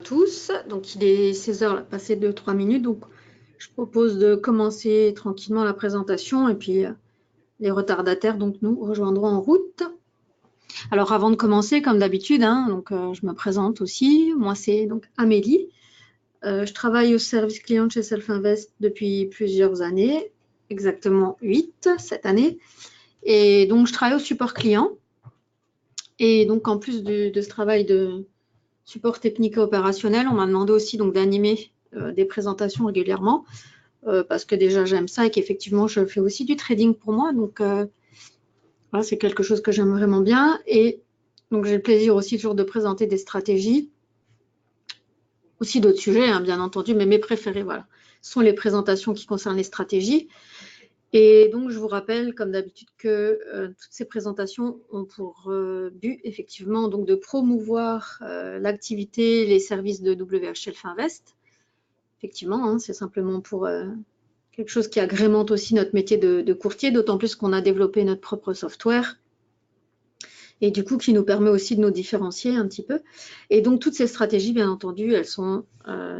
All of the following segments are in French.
Tous, donc il est 16h passé de 3 minutes, donc je propose de commencer tranquillement la présentation et puis les retardataires donc nous rejoindront en route. Alors avant de commencer, comme d'habitude, je me présente aussi. Moi c'est donc Amélie. Je travaille au service client de chez Self-Invest depuis plusieurs années, exactement 8 cette année. Et donc je travaille au support client. Et donc en plus de ce travail de support technique et opérationnel, on m'a demandé aussi donc d'animer des présentations régulièrement parce que déjà j'aime ça et qu'effectivement je fais aussi du trading pour moi, donc voilà, c'est quelque chose que j'aime vraiment bien. Et donc j'ai le plaisir aussi toujours de présenter des stratégies, aussi d'autres sujets bien entendu, mais mes préférés voilà sont les présentations qui concernent les stratégies. Et donc, je vous rappelle, comme d'habitude, que toutes ces présentations ont pour but, effectivement, donc de promouvoir l'activité, les services de WH Self-Invest. Effectivement, c'est simplement pour quelque chose qui agrémente aussi notre métier de courtier, d'autant plus qu'on a développé notre propre software et du coup, qui nous permet aussi de nous différencier un petit peu. Et donc, toutes ces stratégies, bien entendu, elles sont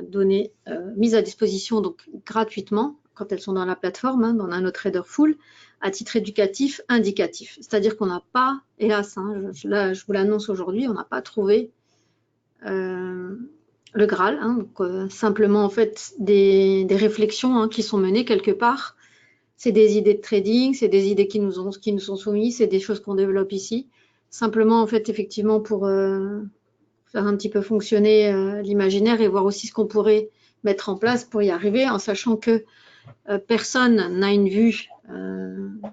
données, mises à disposition donc gratuitement quand elles sont dans la plateforme, dans NanoTrader Full, à titre éducatif, indicatif. C'est-à-dire qu'on n'a pas, hélas, je vous l'annonce aujourd'hui, on n'a pas trouvé le Graal. Donc, simplement, en fait, des réflexions qui sont menées quelque part. C'est des idées de trading, c'est des idées qui nous sont soumises, c'est des choses qu'on développe ici. Simplement, en fait, effectivement, pour faire un petit peu fonctionner l'imaginaire et voir aussi ce qu'on pourrait mettre en place pour y arriver, en sachant que personne n'a une vue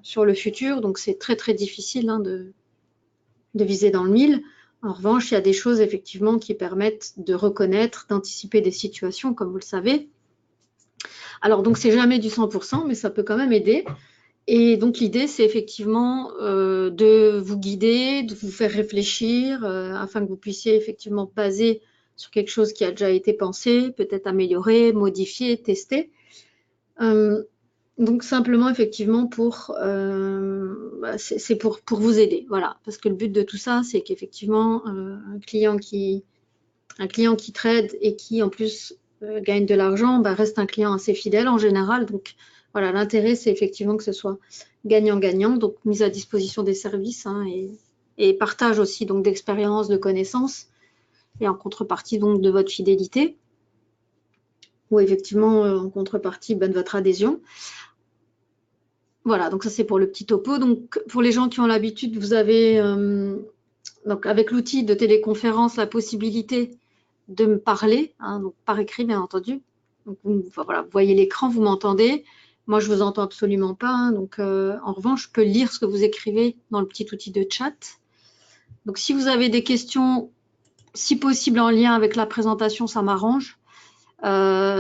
sur le futur, donc c'est très très difficile de viser dans le mille. En revanche, il y a des choses effectivement qui permettent de reconnaître, d'anticiper des situations, comme vous le savez. Alors donc c'est jamais du 100%, mais ça peut quand même aider. Et donc l'idée, c'est effectivement de vous guider, de vous faire réfléchir, afin que vous puissiez effectivement baser sur quelque chose qui a déjà été pensé, peut-être amélioré, modifié, testé. Donc simplement effectivement c'est pour vous aider, voilà. Parce que le but de tout ça, c'est qu'effectivement un client qui trade et qui en plus gagne de l'argent, reste un client assez fidèle en général. Donc voilà, l'intérêt c'est effectivement que ce soit gagnant-gagnant, donc mise à disposition des services et partage aussi donc d'expériences, de connaissances, et en contrepartie donc de votre fidélité, ou effectivement en contrepartie de votre adhésion. Voilà, donc ça c'est pour le petit topo. Donc pour les gens qui ont l'habitude, vous avez donc avec l'outil de téléconférence la possibilité de me parler, donc par écrit bien entendu. Donc voilà, vous voyez l'écran, vous m'entendez. Moi, je vous entends absolument pas. Donc en revanche, je peux lire ce que vous écrivez dans le petit outil de chat. Donc si vous avez des questions, si possible en lien avec la présentation, ça m'arrange.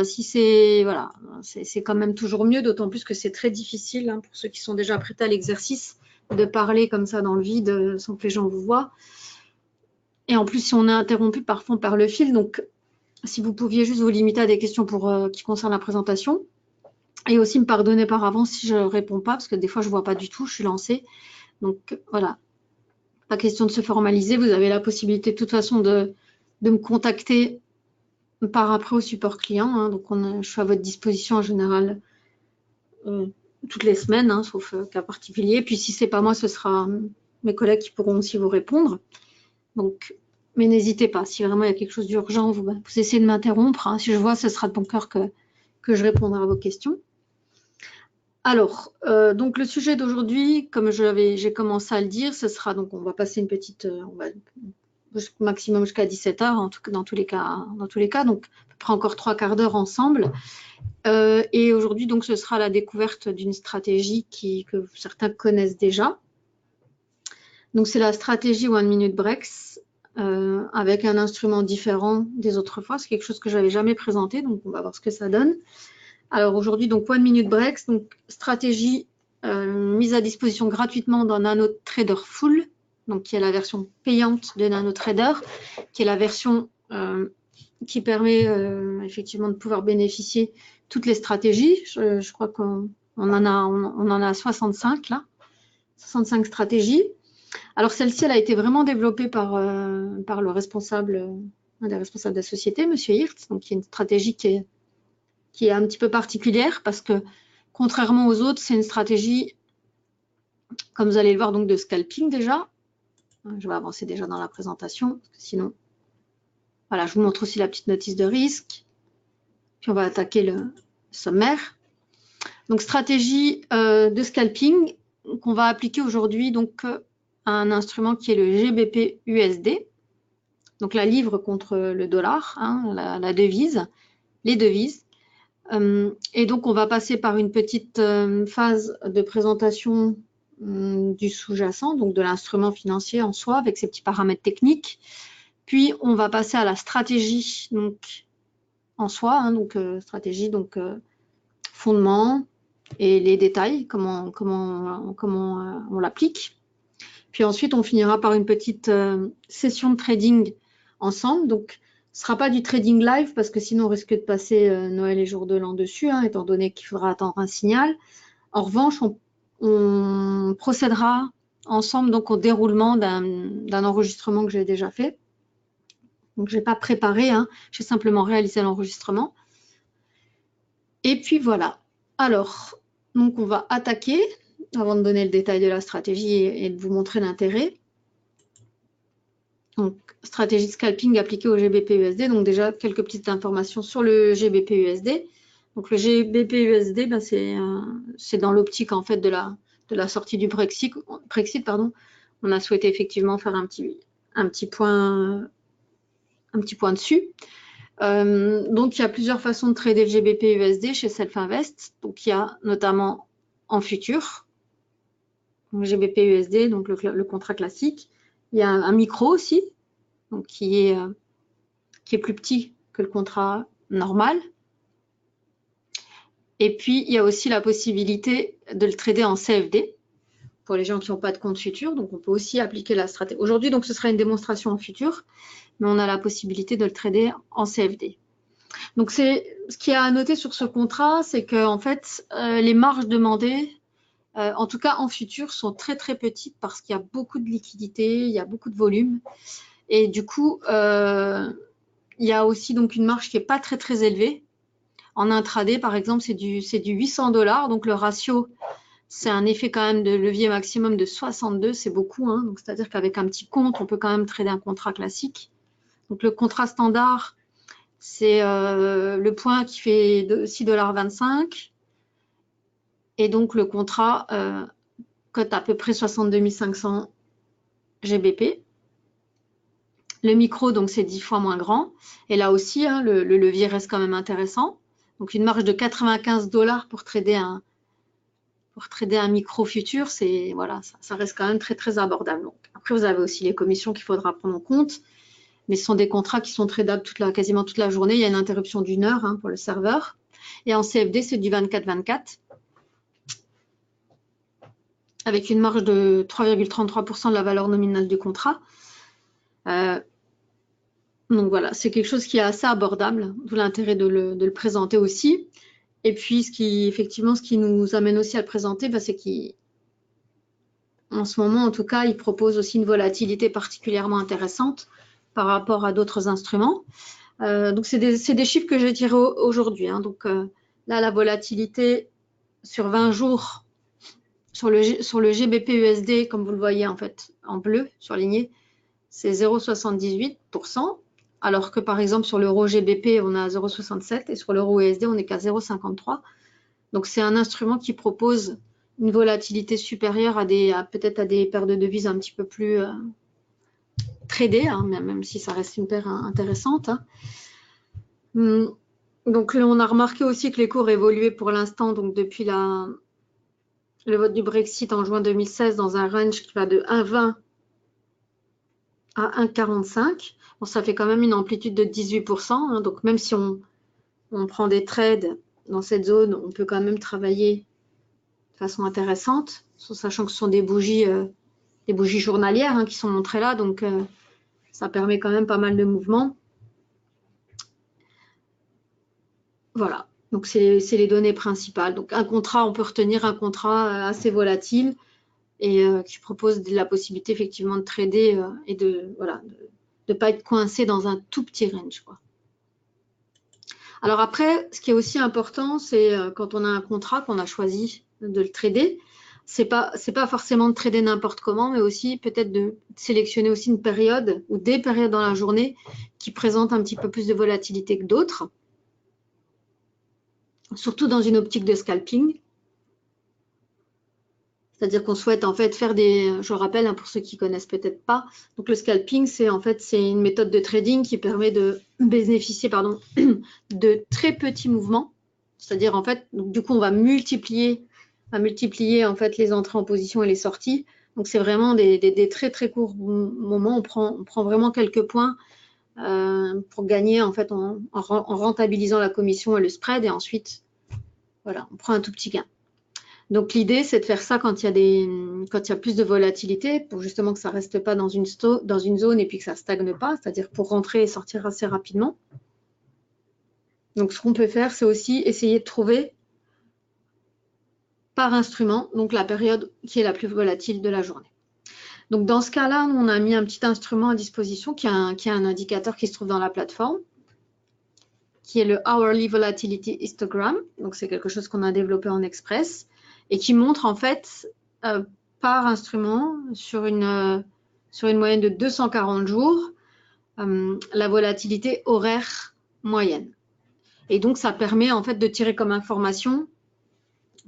Si c'est voilà, c'est quand même toujours mieux, d'autant plus que c'est très difficile pour ceux qui sont déjà prêtés à l'exercice de parler comme ça dans le vide sans que les gens vous voient. Et en plus, si on est interrompu parfois par le fil, donc si vous pouviez juste vous limiter à des questions qui concernent la présentation, et aussi me pardonner par avance si je ne réponds pas, parce que des fois je ne vois pas du tout, je suis lancée. Donc voilà, pas question de se formaliser, vous avez la possibilité de toute façon de me contacter par après au support client, donc je suis à votre disposition en général toutes les semaines, sauf cas particulier. Puis si ce n'est pas moi, ce sera mes collègues qui pourront aussi vous répondre. Donc, mais n'hésitez pas, si vraiment il y a quelque chose d'urgent, vous essayez de m'interrompre. Si je vois, ce sera de bon cœur que je répondrai à vos questions. Alors, donc le sujet d'aujourd'hui, comme j'ai commencé à le dire, ce sera donc on va passer une petite, maximum jusqu'à 17h dans tous les cas, donc à peu près encore 3/4 d'heure ensemble. Et aujourd'hui, donc, ce sera la découverte d'une stratégie que certains connaissent déjà. Donc, c'est la stratégie One Minute Breaks avec un instrument différent des autres fois. C'est quelque chose que je n'avais jamais présenté, donc on va voir ce que ça donne. Alors aujourd'hui, donc One Minute Breaks, donc stratégie mise à disposition gratuitement dans NanoTrader Full, donc qui est la version payante de NanoTrader, qui est la version qui permet effectivement de pouvoir bénéficier toutes les stratégies. Je crois qu'on en a 65 là, 65 stratégies. Alors celle-ci, elle a été vraiment développée par le responsable un des responsables de la société, Monsieur Hirtz. Donc, il y a une stratégie qui est un petit peu particulière parce que, contrairement aux autres, c'est une stratégie, comme vous allez le voir, donc de scalping déjà. Je vais avancer déjà dans la présentation, parce que sinon, voilà, je vous montre aussi la petite notice de risque. Puis on va attaquer le sommaire. Donc, stratégie de scalping qu'on va appliquer aujourd'hui donc à un instrument qui est le GBP USD. Donc, la livre contre le dollar, hein, la devise, les devises. Et donc, on va passer par une petite phase de présentation du sous-jacent, donc de l'instrument financier en soi, avec ses petits paramètres techniques. Puis, on va passer à la stratégie donc, en soi, hein, donc stratégie, donc fondement et les détails, comment on l'applique. Puis ensuite, on finira par une petite session de trading ensemble. Donc, ce ne sera pas du trading live parce que sinon, on risque de passer Noël et jour de l'an dessus, hein, étant donné qu'il faudra attendre un signal. En revanche, on procédera ensemble donc, au déroulement d'un enregistrement que j'ai déjà fait. Donc, je n'ai pas préparé, hein, j'ai simplement réalisé l'enregistrement. Et puis voilà. Alors, donc on va attaquer avant de donner le détail de la stratégie et de vous montrer l'intérêt. Donc, stratégie de scalping appliquée au GBP-USD. Donc déjà, quelques petites informations sur le GBP-USD. Donc le GBP-USD, ben, c'est dans l'optique en fait de la sortie du Brexit. On a souhaité effectivement faire un petit point dessus. Donc, il y a plusieurs façons de trader le GBP-USD chez Self-Invest. Donc, il y a notamment en futur, GBP-USD, donc le contrat classique. Il y a un micro aussi, donc qui est plus petit que le contrat normal. Et puis, il y a aussi la possibilité de le trader en CFD pour les gens qui n'ont pas de compte futur. Donc, on peut aussi appliquer la stratégie. Aujourd'hui, donc, ce sera une démonstration en futur, mais on a la possibilité de le trader en CFD. Donc, ce qu'il y a à noter sur ce contrat, c'est que en fait, les marges demandées, en tout cas en futur, sont très très petites parce qu'il y a beaucoup de liquidités, il y a beaucoup de volume. Et du coup, il y a aussi donc une marge qui n'est pas très très élevée. En intraday, par exemple, c'est du 800 $. Donc, le ratio, c'est un effet quand même de levier maximum de 62. C'est beaucoup. Hein. Donc, c'est-à-dire qu'avec un petit compte, on peut quand même trader un contrat classique. Donc, le contrat standard, c'est le point qui fait 6,25 $. Et donc, le contrat cote à peu près 62 500 GBP. Le micro, donc, c'est 10 fois moins grand. Et là aussi, hein, le levier reste quand même intéressant. Donc, une marge de 95 $ pour trader un micro futur, c'est voilà, ça reste quand même très, très abordable. Donc, après, vous avez aussi les commissions qu'il faudra prendre en compte. Mais ce sont des contrats qui sont tradables quasiment toute la journée. Il y a une interruption d'1 heure hein, pour le serveur. Et en CFD, c'est du 24-24 avec une marge de 3,33% de la valeur nominale du contrat. Donc voilà, c'est quelque chose qui est assez abordable, d'où l'intérêt de le présenter aussi. Et puis, ce qui nous amène aussi à le présenter, c'est qu'en ce moment, en tout cas, il propose aussi une volatilité particulièrement intéressante par rapport à d'autres instruments. Donc, c'est des chiffres que j'ai tirés aujourd'hui. Hein. Donc, là, la volatilité sur 20 jours sur le GBP-USD, comme vous le voyez en fait en bleu surligné, c'est 0,78%. Alors que par exemple sur l'euro GBP, on a 0,67 et sur l'euro USD, on n'est qu'à 0,53. Donc, c'est un instrument qui propose une volatilité supérieure peut-être à des paires de devises un petit peu plus tradées, hein, même si ça reste une paire intéressante. Hein. Donc, on a remarqué aussi que les cours évoluaient pour l'instant, donc depuis le vote du Brexit en juin 2016 dans un range qui va de 1,20 à 1,45. Bon, ça fait quand même une amplitude de 18%. Hein, donc, même si on prend des trades dans cette zone, on peut quand même travailler de façon intéressante, sachant que ce sont des bougies journalières hein, qui sont montrées là. Donc, ça permet quand même pas mal de mouvements. Voilà. Donc, c'est les données principales. Donc, un contrat, on peut retenir un contrat assez volatile et qui propose la possibilité effectivement de trader et de de pas être coincé dans un tout petit range, quoi. Alors après, ce qui est aussi important, c'est quand on a un contrat qu'on a choisi de le trader, c'est pas forcément de trader n'importe comment, mais aussi peut-être de sélectionner aussi une période ou des périodes dans la journée qui présentent un petit peu plus de volatilité que d'autres, surtout dans une optique de scalping. C'est-à-dire qu'on souhaite en fait faire je rappelle hein, pour ceux qui connaissent peut-être pas, donc le scalping c'est une méthode de trading qui permet de bénéficier de très petits mouvements. C'est-à-dire en fait, donc, du coup on va multiplier en fait les entrées en position et les sorties. Donc c'est vraiment des très très courts moments. On prend vraiment quelques points pour gagner en fait en rentabilisant la commission et le spread, et ensuite voilà, on prend un tout petit gain. Donc l'idée, c'est de faire ça quand il y a plus de volatilité, pour justement que ça ne reste pas dans une zone et puis que ça ne stagne pas, c'est-à-dire pour rentrer et sortir assez rapidement. Donc ce qu'on peut faire, c'est aussi essayer de trouver par instrument, donc la période qui est la plus volatile de la journée. Donc dans ce cas-là, on a mis un petit instrument à disposition qui a un indicateur qui se trouve dans la plateforme, qui est le Hourly Volatility Histogram. Donc c'est quelque chose qu'on a développé en Express et qui montre en fait par instrument sur une moyenne de 240 jours la volatilité horaire moyenne. Et donc ça permet en fait de tirer comme information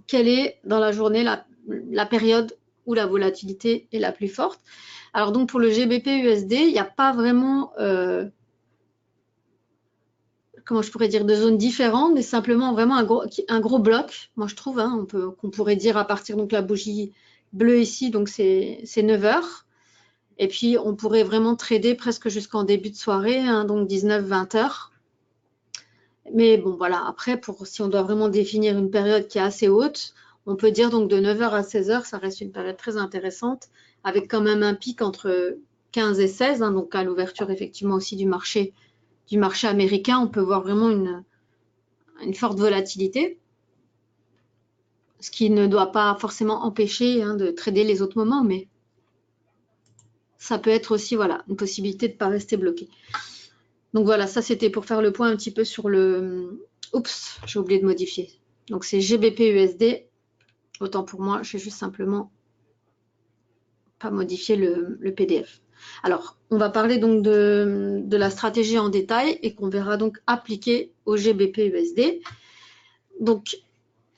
quelle est dans la journée la période où la volatilité est la plus forte. Alors donc pour le GBP USD, il n'y a pas vraiment comment je pourrais dire, de zones différentes, mais simplement vraiment un gros bloc, moi je trouve, hein, qu'on pourrait dire à partir donc la bougie bleue ici, donc c'est 9 heures. Et puis on pourrait vraiment trader presque jusqu'en début de soirée, hein, donc 19-20 heures. Mais bon voilà, après si on doit vraiment définir une période qui est assez haute, on peut dire donc de 9 heures à 16 heures, ça reste une période très intéressante, avec quand même un pic entre 15 et 16, hein, donc à l'ouverture effectivement aussi du marché américain, on peut voir vraiment une forte volatilité, ce qui ne doit pas forcément empêcher hein, de trader les autres moments, mais ça peut être aussi voilà, une possibilité de ne pas rester bloqué. Donc voilà, ça c'était pour faire le point un petit peu sur le... Oups, j'ai oublié de modifier. Donc c'est GBP USD. Autant pour moi, j'ai juste simplement pas modifié le PDF. Alors, on va parler donc de la stratégie en détail et qu'on verra donc appliquer au GBP USD. Donc,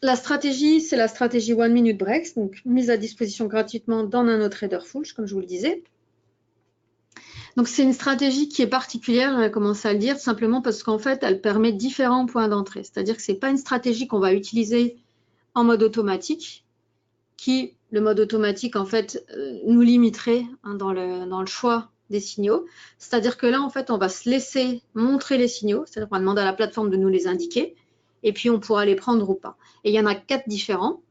la stratégie, c'est la stratégie One Minute Breaks, donc mise à disposition gratuitement dans NanoTrader Full, comme je vous le disais. Donc, c'est une stratégie qui est particulière, on a commencé à le dire, simplement parce qu'en fait, elle permet différents points d'entrée. C'est-à-dire que ce n'est pas une stratégie qu'on va utiliser en mode automatique, le mode automatique, en fait, nous limiterait hein, dans le choix des signaux. C'est-à-dire que là, en fait, on va se laisser montrer les signaux, c'est-à-dire qu'on va demander à la plateforme de nous les indiquer, et puis on pourra les prendre ou pas. Et il y en a 4 différents.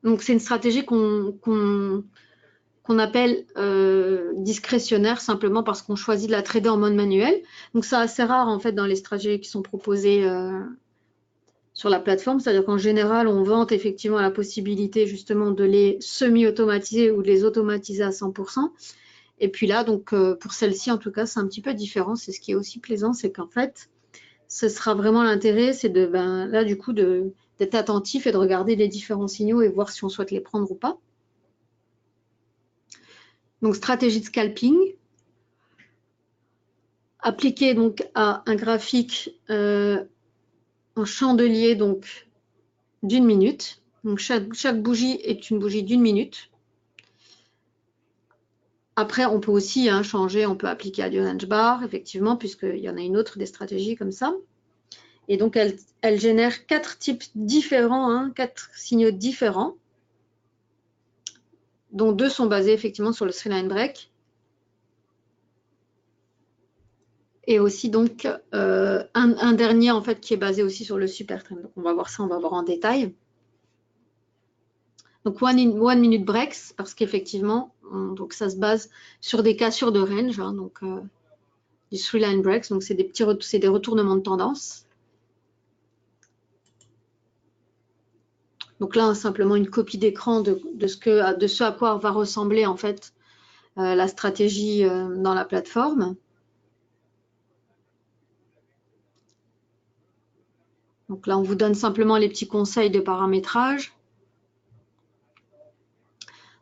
Donc, c'est une stratégie qu'on appelle discrétionnaire, simplement parce qu'on choisit de la trader en mode manuel. Donc, c'est assez rare, en fait, dans les stratégies qui sont proposées sur la plateforme, c'est-à-dire qu'en général, on vante effectivement la possibilité justement de les semi-automatiser ou de les automatiser à 100%. Et puis là, donc pour celle-ci, en tout cas, c'est un petit peu différent. C'est ce qui est aussi plaisant, c'est qu'en fait, ce sera vraiment l'intérêt, c'est là du coup d'être attentif et de regarder les différents signaux et voir si on souhaite les prendre ou pas. Donc stratégie de scalping, appliquée donc à un graphique en chandelier donc d'1 minute. Donc chaque bougie est une bougie d'1 minute. Après, on peut aussi hein, changer, on peut appliquer à du range bar, effectivement, puisqu'il y en a une autre des stratégies comme ça. Et donc, elle génère 4 types différents, hein, 4 signaux différents, dont 2 sont basés effectivement sur le three line break. Et aussi donc un dernier en fait qui est basé aussi sur le super trend. Donc on va voir ça, on va voir en détail. Donc one minute breaks, parce qu'effectivement, donc ça se base sur des cassures de range, hein, donc du three line breaks, donc c'est des retournements de tendance. Donc là, simplement une copie d'écran de ce à quoi va ressembler en fait la stratégie dans la plateforme. Donc là, on vous donne simplement les petits conseils de paramétrage.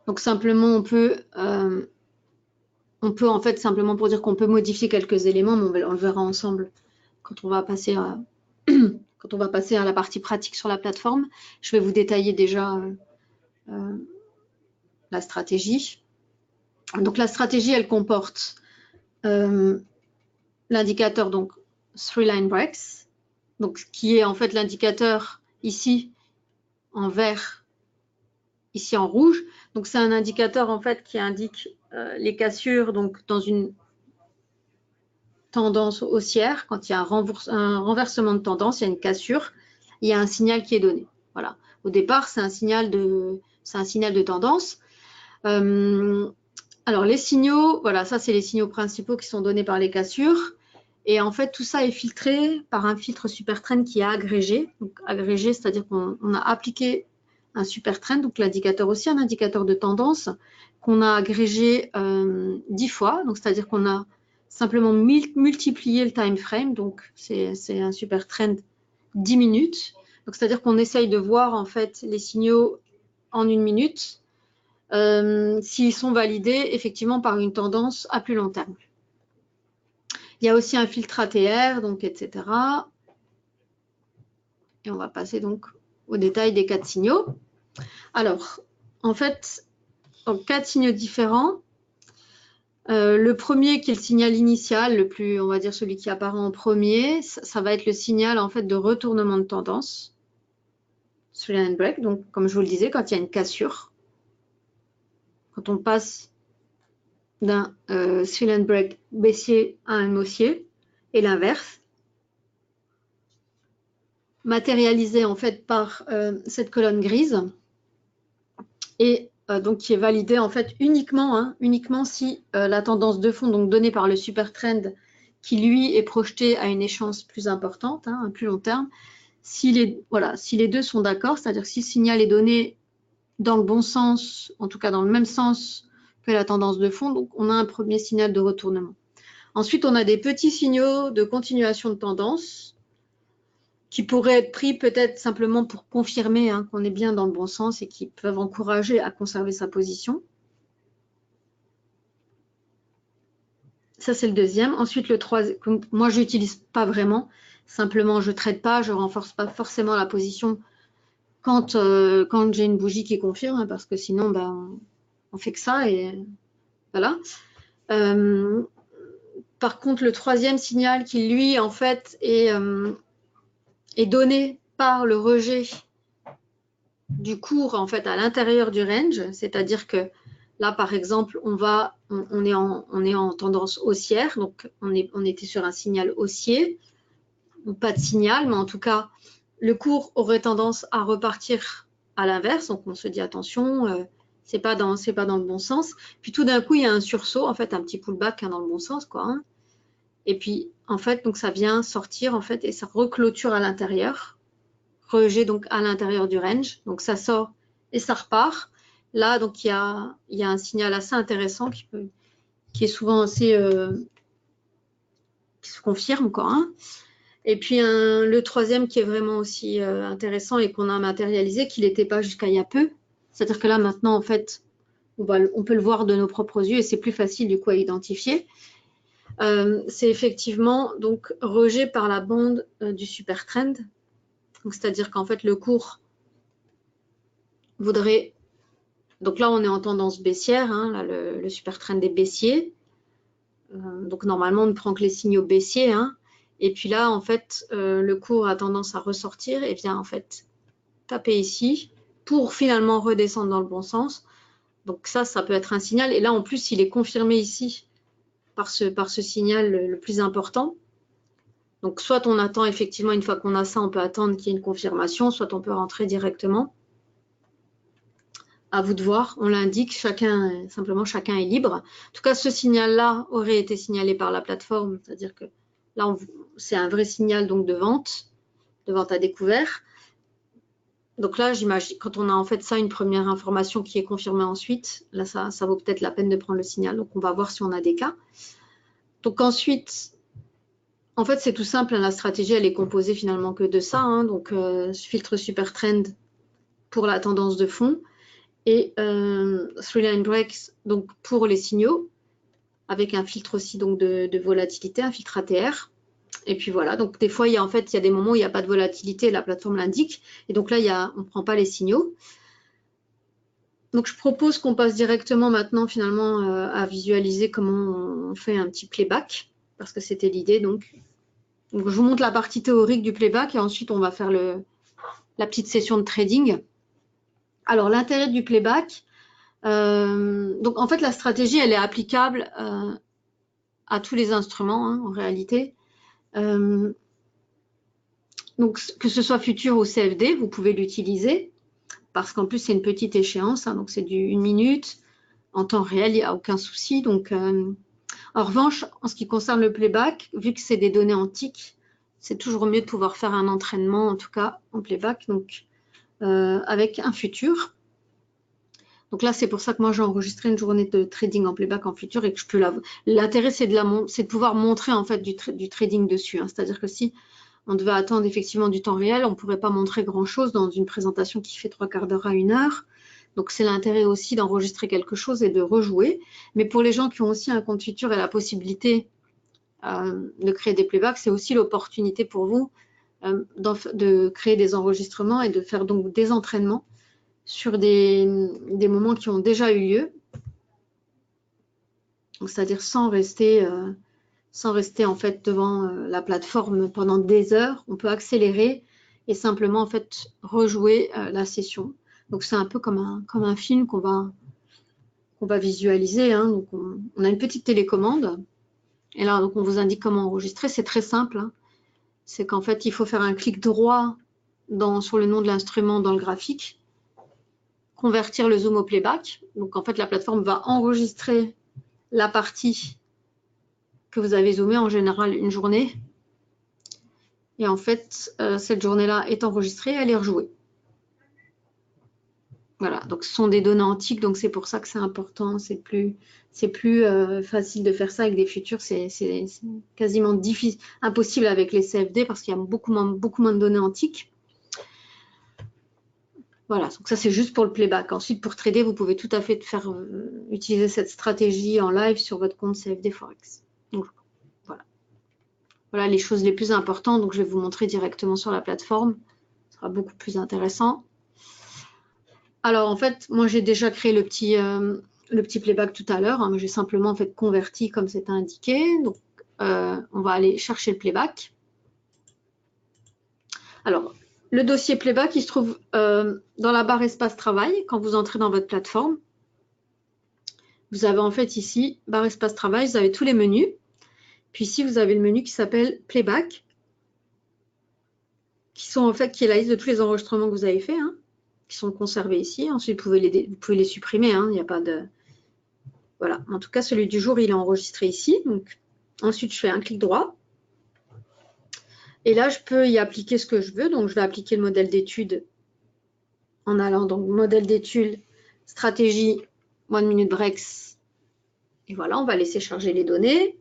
Donc simplement, on peut en fait, simplement pour dire qu'on peut modifier quelques éléments, mais on le verra ensemble quand on va passer à, quand on va passer à la partie pratique sur la plateforme. Je vais vous détailler déjà la stratégie. Donc la stratégie, elle comporte l'indicateur, donc Three Line Breaks, donc qui est en fait l'indicateur ici en vert, ici en rouge. Donc c'est un indicateur en fait qui indique les cassures donc dans une tendance haussière. Quand il y a un renversement de tendance, il y a une cassure, il y a un signal qui est donné. Voilà. Au départ, c'est un signal de tendance. Alors les signaux, voilà, ça c'est les signaux principaux qui sont donnés par les cassures. Et en fait, tout ça est filtré par un filtre super trend qui est agrégé. Donc agrégé, c'est-à-dire qu'on a appliqué un super trend, donc l'indicateur aussi, un indicateur de tendance qu'on a agrégé 10 fois. Donc c'est-à-dire qu'on a simplement multiplié le time frame. Donc c'est un super trend 10 minutes. Donc c'est-à-dire qu'on essaye de voir en fait les signaux en 1 minute s'ils sont validés effectivement par une tendance à plus long terme. Il y a aussi un filtre ATR, donc etc. Et on va passer donc au détail des 4 signaux. Alors, en fait, en 4 signaux différents. Le premier qui est le signal initial, le plus, on va dire celui qui apparaît en premier, ça va être le signal en fait de retournement de tendance. Three Line Break, donc comme je vous le disais, quand il y a une cassure, quand on passe d'un Three Line Break baissier à un haussier, et l'inverse, matérialisé en fait par cette colonne grise, et donc qui est validée en fait uniquement si la tendance de fond, donc donnée par le super trend, qui lui est projeté à une échéance plus importante, un plus long terme, si les deux sont d'accord, c'est-à-dire si le signal est donné dans le bon sens, en tout cas dans le même sens que la tendance de fond, donc on a un premier signal de retournement. Ensuite, on a des petits signaux de continuation de tendance qui pourraient être pris peut-être simplement pour confirmer qu'on est bien dans le bon sens et qui peuvent encourager à conserver sa position. Ça, c'est le deuxième. Ensuite, le troisième, moi, je n'utilise pas vraiment. Simplement, je ne trade pas, je ne renforce pas forcément la position quand j'ai une bougie qui confirme, parce que sinon, on fait que ça et voilà. Par contre, le troisième signal qui, lui, en fait, est donné par le rejet du cours en fait à l'intérieur du range, c'est-à-dire que là, par exemple, on est en tendance haussière, donc on était sur un signal haussier, ou pas de signal, mais en tout cas, le cours aurait tendance à repartir à l'inverse, donc on se dit attention, c'est pas dans le bon sens. Puis tout d'un coup, il y a un sursaut, en fait, un petit pullback dans le bon sens, quoi. Et puis, en fait, donc ça vient sortir, en fait, et ça reclôture à l'intérieur. Rejet donc à l'intérieur du range, donc ça sort et ça repart. Là, donc il y a un signal assez intéressant qui est souvent assez qui se confirme quoi. Et puis le troisième qui est vraiment aussi intéressant et qu'on a matérialisé, qu'il n'était pas jusqu'à il y a peu. C'est-à-dire que là maintenant en fait, on peut le voir de nos propres yeux et c'est plus facile du coup à identifier. C'est effectivement donc rejet par la bande du super trend. C'est-à-dire qu'en fait, le cours voudrait... Donc là, on est en tendance baissière. Là, le super trend est baissier. Donc normalement, on ne prend que les signaux baissiers. Et puis là, en fait, le cours a tendance à ressortir et vient en fait taper ici pour finalement redescendre dans le bon sens. Donc ça peut être un signal. Et là, en plus, il est confirmé ici par ce signal le plus important. Donc, soit on attend effectivement, une fois qu'on a ça, on peut attendre qu'il y ait une confirmation, soit on peut rentrer directement. À vous de voir, on l'indique, simplement chacun est libre. En tout cas, ce signal-là aurait été signalé par la plateforme, c'est-à-dire que là, c'est un vrai signal donc de vente à découvert. Donc là, j'imagine, quand on a en fait ça, une première information qui est confirmée ensuite, là, ça vaut peut-être la peine de prendre le signal. Donc, on va voir si on a des cas. Donc ensuite, en fait, c'est tout simple. La stratégie, elle est composée finalement que de ça. Hein, donc, filtre super trend pour la tendance de fond et three line breaks donc pour les signaux, avec un filtre aussi donc de volatilité, un filtre ATR. Et puis voilà, donc des fois, il y a des moments où il n'y a pas de volatilité, la plateforme l'indique. Et donc là, on ne prend pas les signaux. Donc je propose qu'on passe directement maintenant finalement à visualiser comment on fait un petit playback, parce que c'était l'idée. Donc je vous montre la partie théorique du playback et ensuite on va faire la petite session de trading. Alors l'intérêt du playback, donc en fait la stratégie elle est applicable à tous les instruments hein, en réalité. Donc que ce soit futur ou CFD, vous pouvez l'utiliser parce qu'en plus c'est une petite échéance, hein, donc c'est du 1 minute en temps réel, il n'y a aucun souci. Donc en revanche, en ce qui concerne le playback, vu que c'est des données antiques, c'est toujours mieux de pouvoir faire un entraînement en tout cas en playback, donc avec un futur. Donc là, c'est pour ça que moi j'ai enregistré une journée de trading en playback en futur et que je peux l'intérêt c'est de pouvoir montrer en fait du trading dessus. Hein. C'est-à-dire que si on devait attendre effectivement du temps réel, on ne pourrait pas montrer grand-chose dans une présentation qui fait 3/4 d'heure à 1 heure. Donc c'est l'intérêt aussi d'enregistrer quelque chose et de rejouer. Mais pour les gens qui ont aussi un compte futur et la possibilité de créer des playbacks, c'est aussi l'opportunité pour vous de créer des enregistrements et de faire donc des entraînements sur des moments qui ont déjà eu lieu, c'est-à-dire sans rester en fait devant la plateforme pendant des heures. On peut accélérer et simplement en fait rejouer la session. Donc c'est un peu comme un film qu'on va visualiser. Hein. Donc on a une petite télécommande et là donc on vous indique comment enregistrer. C'est très simple. Hein. C'est qu'en fait il faut faire un clic droit sur le nom de l'instrument dans le graphique, convertir le zoom au playback. Donc en fait la plateforme va enregistrer la partie que vous avez zoomé, en général une journée. Et en fait, cette journée-là est enregistrée, elle est rejouée. Voilà, donc ce sont des données antiques, donc c'est pour ça que c'est important. C'est plus facile de faire ça avec des futurs. C'est quasiment impossible avec les CFD parce qu'il y a beaucoup moins de données antiques. Voilà, donc ça c'est juste pour le playback. Ensuite, pour trader, vous pouvez tout à fait utiliser cette stratégie en live sur votre compte CFD Forex. Donc voilà les choses les plus importantes. Donc je vais vous montrer directement sur la plateforme. Ce sera beaucoup plus intéressant. Alors en fait, moi j'ai déjà créé le petit playback tout à l'heure. Hein, j'ai simplement en fait converti comme c'était indiqué. Donc on va aller chercher le playback. Alors le dossier playback, il se trouve dans la barre espace travail. Quand vous entrez dans votre plateforme, vous avez en fait ici barre espace travail. Vous avez tous les menus. Puis ici vous avez le menu qui s'appelle playback, qui est la liste de tous les enregistrements que vous avez fait. Hein, qui sont conservés ici. Ensuite, vous pouvez les supprimer. Hein, il n'y a pas de... Voilà. En tout cas, celui du jour, il est enregistré ici. Donc, ensuite, je fais un clic droit. Et là, je peux y appliquer ce que je veux. Donc, je vais appliquer le modèle d'étude en allant dans modèle d'étude, stratégie, 1 minute breaks. Et voilà, on va laisser charger les données.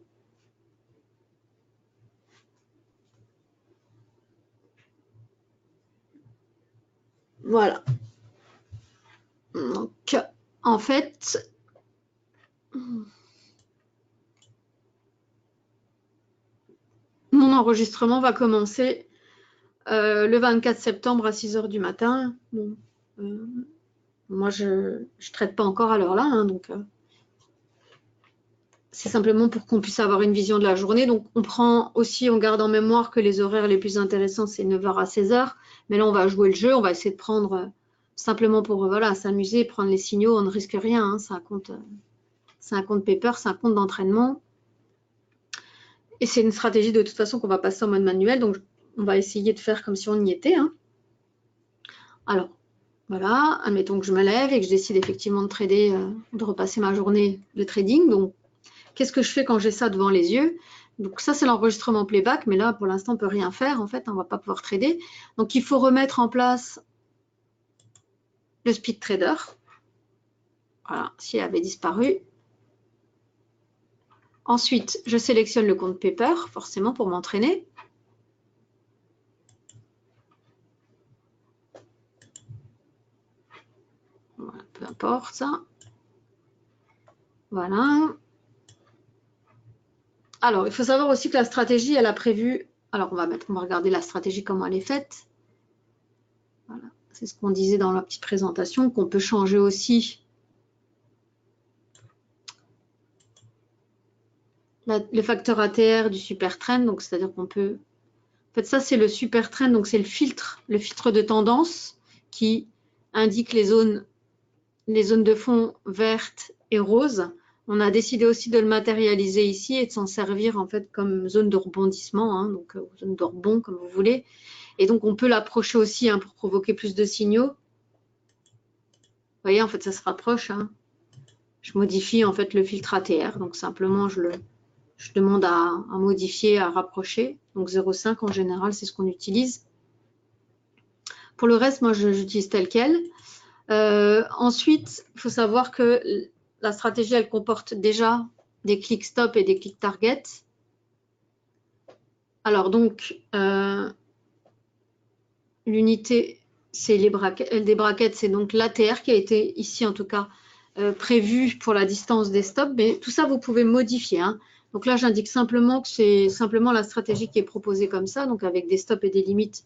Voilà. Donc, en fait, mon enregistrement va commencer le 24 septembre à 6 h du matin. Bon, moi, je ne traite pas encore à l'heure là, hein, donc c'est simplement pour qu'on puisse avoir une vision de la journée. Donc, on garde en mémoire que les horaires les plus intéressants, c'est 9 h à 16 h. Mais là, on va jouer le jeu, on va essayer de prendre simplement pour s'amuser, prendre les signaux, on ne risque rien. Hein, c'est un compte paper, c'est un compte d'entraînement. Et c'est une stratégie de toute façon qu'on va passer en mode manuel. Donc, on va essayer de faire comme si on y était. Hein. Alors, voilà, admettons que je me lève et que je décide effectivement de trader, de repasser ma journée de trading. Donc, qu'est-ce que je fais quand j'ai ça devant les yeux? Donc ça, c'est l'enregistrement playback, mais là, pour l'instant, on ne peut rien faire. En fait, on ne va pas pouvoir trader. Donc, il faut remettre en place le speed trader. Voilà, s'il avait disparu. Ensuite, je sélectionne le compte Paper, forcément pour m'entraîner. Voilà, peu importe ça. Voilà. Alors, il faut savoir aussi que la stratégie, elle a prévu. Alors, on va regarder la stratégie, comment elle est faite. Voilà. C'est ce qu'on disait dans la petite présentation, qu'on peut changer aussi le facteur ATR du super trend. Donc, c'est-à-dire qu'on peut. En fait, ça, c'est le super trend. Donc, c'est le filtre de tendance qui indique les zones de fond vertes et roses. On a décidé aussi de le matérialiser ici et de s'en servir en fait comme zone de rebondissement, hein, donc zone de rebond comme vous voulez. Et donc on peut l'approcher aussi hein, pour provoquer plus de signaux. Vous voyez, en fait ça se rapproche. Hein. Je modifie en fait le filtre ATR, donc simplement je demande à modifier, à rapprocher. Donc 0,5 en général, c'est ce qu'on utilise. Pour le reste, moi j'utilise tel quel. Ensuite, il faut savoir que la stratégie, elle comporte déjà des clics stop et des clics target. Alors donc, l'unité, c'est des brackets, c'est donc l'ATR qui a été ici en tout cas prévu pour la distance des stops. Mais tout ça, vous pouvez modifier. Hein. Donc là, j'indique simplement que c'est simplement la stratégie qui est proposée comme ça, donc avec des stops et des limites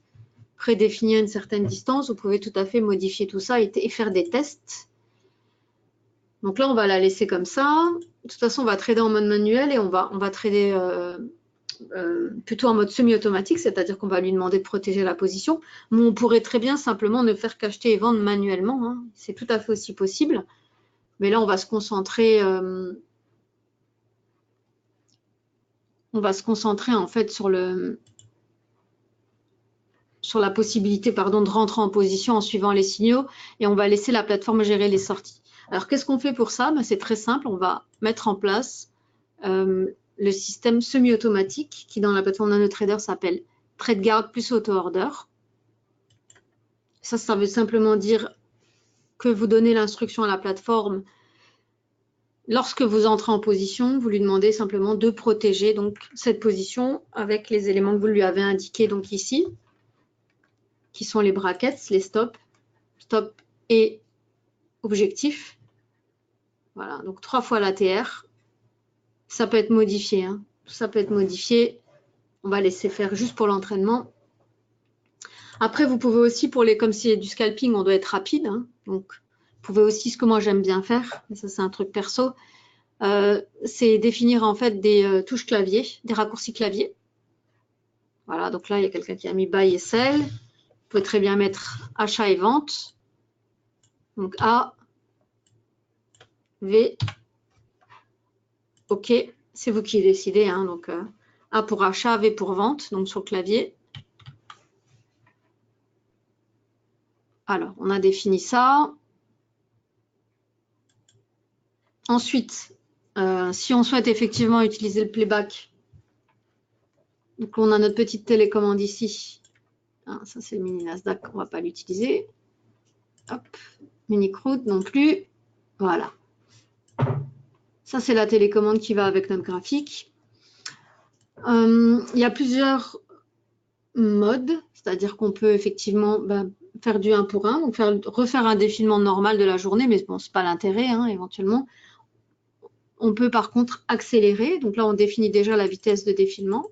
prédéfinies à une certaine distance. Vous pouvez tout à fait modifier tout ça et faire des tests. Donc là, on va la laisser comme ça. De toute façon, on va trader en mode manuel et on va trader plutôt en mode semi-automatique, c'est-à-dire qu'on va lui demander de protéger la position. Mais on pourrait très bien simplement ne faire qu'acheter et vendre manuellement. Hein. C'est tout à fait aussi possible. Mais là, on va se concentrer en fait sur la possibilité de rentrer en position en suivant les signaux et on va laisser la plateforme gérer les sorties. Alors, qu'est-ce qu'on fait pour ça? C'est très simple. On va mettre en place le système semi-automatique qui, dans la plateforme NanoTrader, s'appelle TradeGuard plus Auto-Order. Ça veut simplement dire que vous donnez l'instruction à la plateforme. Lorsque vous entrez en position, vous lui demandez simplement de protéger donc cette position avec les éléments que vous lui avez indiqués donc ici, qui sont les brackets, les stops, stop et objectif. Voilà, donc 3 fois l'ATR. Ça peut être modifié. Hein. Ça peut être modifié. On va laisser faire juste pour l'entraînement. Après, vous pouvez aussi, comme c'est du scalping, on doit être rapide. Hein. Donc, vous pouvez aussi, ce que moi j'aime bien faire, mais ça c'est un truc perso, c'est définir en fait des touches clavier, des raccourcis clavier. Voilà, donc là, il y a quelqu'un qui a mis buy et sell. Vous pouvez très bien mettre achat et vente. Donc A, V, OK, c'est vous qui décidez. Hein, donc A pour achat, V pour vente, donc sur le clavier. Alors, on a défini ça. Ensuite, si on souhaite effectivement utiliser le playback, donc on a notre petite télécommande ici. Ah, ça, c'est le mini Nasdaq, on ne va pas l'utiliser. Hop, mini crude non plus. Voilà. Ça, c'est la télécommande qui va avec notre graphique. Il y a plusieurs modes, c'est-à-dire qu'on peut effectivement faire du 1 pour 1, donc refaire un défilement normal de la journée, mais bon, ce n'est pas l'intérêt, hein, éventuellement. On peut par contre accélérer, donc là, on définit déjà la vitesse de défilement.